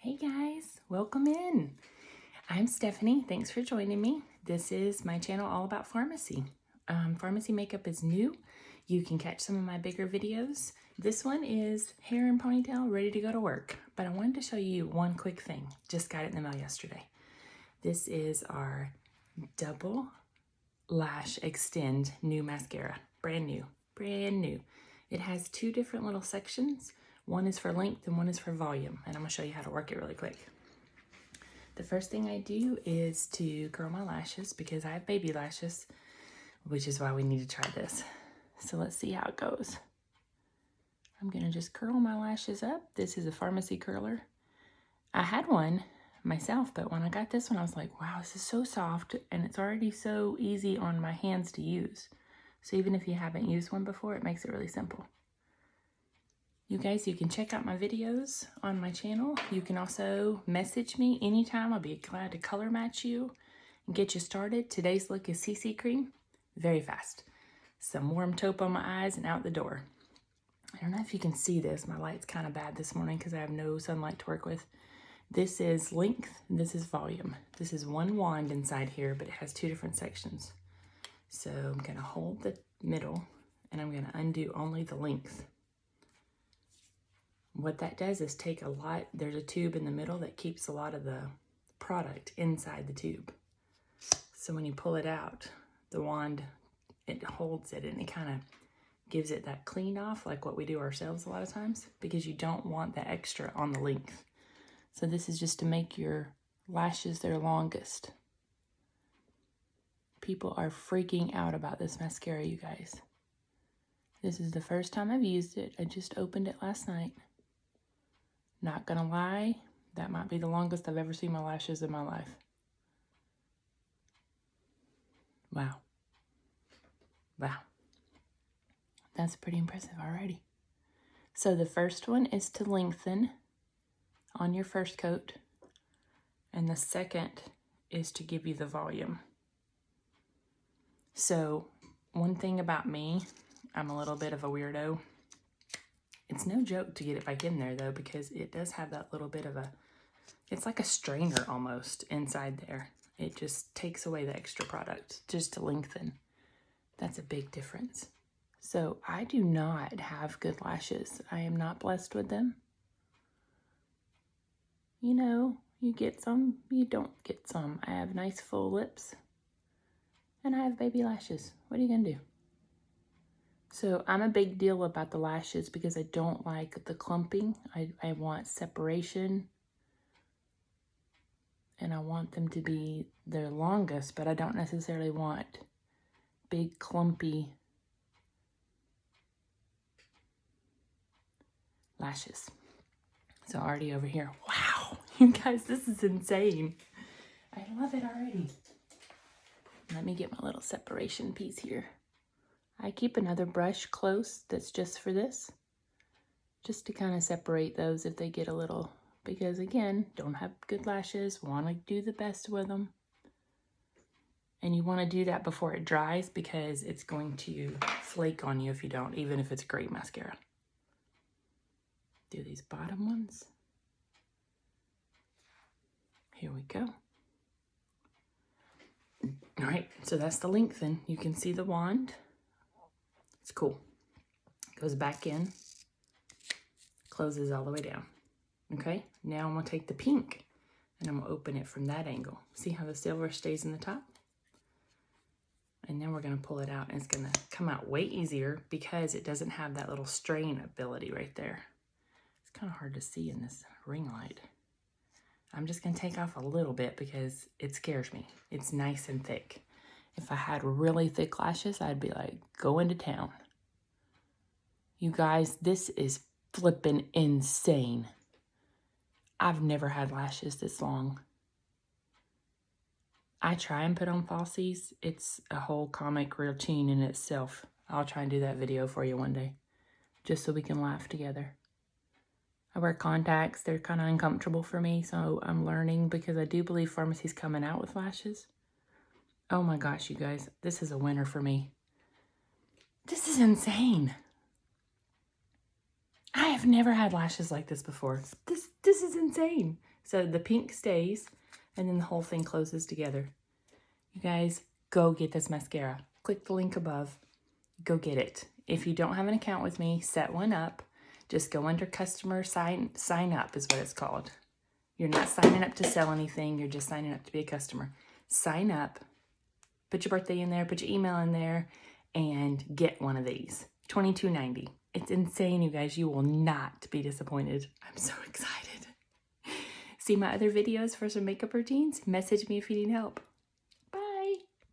Hey guys, welcome in. I'm Stephanie. Thanks for joining me. This is my channel all about Farmasi. Farmasi makeup is new. You can catch some of my bigger videos. This one is hair and ponytail, ready to go to work. But I wanted to show you one quick thing. Just got it in the mail yesterday. This is our Double Lash Extend new mascara. Brand new. Brand new. It has two different little sections. One is for length and one is for volume. And I'm going to show you how to work it really quick. The first thing I do is to curl my lashes because I have baby lashes, which is why we need to try this. So let's see how it goes. I'm going to just curl my lashes up. This is a Farmasi curler. I had one myself, but when I got this one, I was like, wow, this is so soft and it's already so easy on my hands to use. So even if you haven't used one before, it makes it really simple. You guys, you can check out my videos on my channel. You can also message me anytime. I'll be glad to color match you and get you started. Today's look is CC cream. Very fast. Some warm taupe on my eyes and out the door. I don't know if you can see this. My light's kind of bad this morning because I have no sunlight to work with. This is length and this is volume. This is one wand inside here, but it has two different sections. So I'm going to hold the middle and I'm going to undo only the length. What that does is take a lot, there's a tube in the middle that keeps a lot of the product inside the tube. So when you pull it out, the wand, it holds it and it kind of gives it that clean off like what we do ourselves a lot of times because you don't want the extra on the length. So this is just to make your lashes their longest. People are freaking out about this mascara, you guys. This is the first time I've used it. I just opened it last night. Not gonna lie, that might be the longest I've ever seen my lashes in my life. Wow. Wow. That's pretty impressive already. So the first one is to lengthen on your first coat, and the second is to give you the volume. So one thing about me, I'm a little bit of a weirdo. It's no joke to get it back in there though, because it does have that little bit of a, it's like a strainer almost inside there. It just takes away the extra product just to lengthen. That's a big difference. So I do not have good lashes. I am not blessed with them. You know, you get some, you don't get some. I have nice full lips and I have baby lashes. What are you gonna do? So I'm a big deal about the lashes because I don't like the clumping. I want separation and I want them to be their longest, but I don't necessarily want big clumpy lashes. So already over here, wow, you guys, this is insane. I love it already. Let me get my little separation piece here. I keep another brush close that's just for this, just to kind of separate those if they get a little, because again, don't have good lashes, want to do the best with them. And you want to do that before it dries because it's going to flake on you if you don't, even if it's great mascara. Do these bottom ones. Here we go. All right, so that's the lengthen. You can see the wand. It's cool. Goes back in, closes all the way down. Okay, now I'm gonna take the pink and I'm gonna open it from that angle. See how the silver stays in the top? And then we're gonna pull it out and it's gonna come out way easier because it doesn't have that little strain ability right there. It's kind of hard to see in this ring light. I'm just gonna take off a little bit because it scares me. It's nice and thick. If I had really thick lashes, I'd be like, going to town. You guys, this is flippin' insane. I've never had lashes this long. I try and put on falsies. It's a whole comic routine in itself. I'll try and do that video for you one day, just so we can laugh together. I wear contacts. They're kind of uncomfortable for me, so I'm learning because I do believe Farmasi's coming out with lashes. Oh my gosh, you guys, this is a winner for me. This is insane. I have never had lashes like this before. This is insane. So the pink stays, and then the whole thing closes together. You guys, go get this mascara. Click the link above. Go get it. If you don't have an account with me, set one up. Just go under customer sign up is what it's called. You're not signing up to sell anything. You're just signing up to be a customer. Sign up. Put your birthday in there. Put your email in there. And get one of these. $22.90. It's insane, you guys. You will not be disappointed. I'm so excited. See my other videos for some makeup routines? Message me if you need help.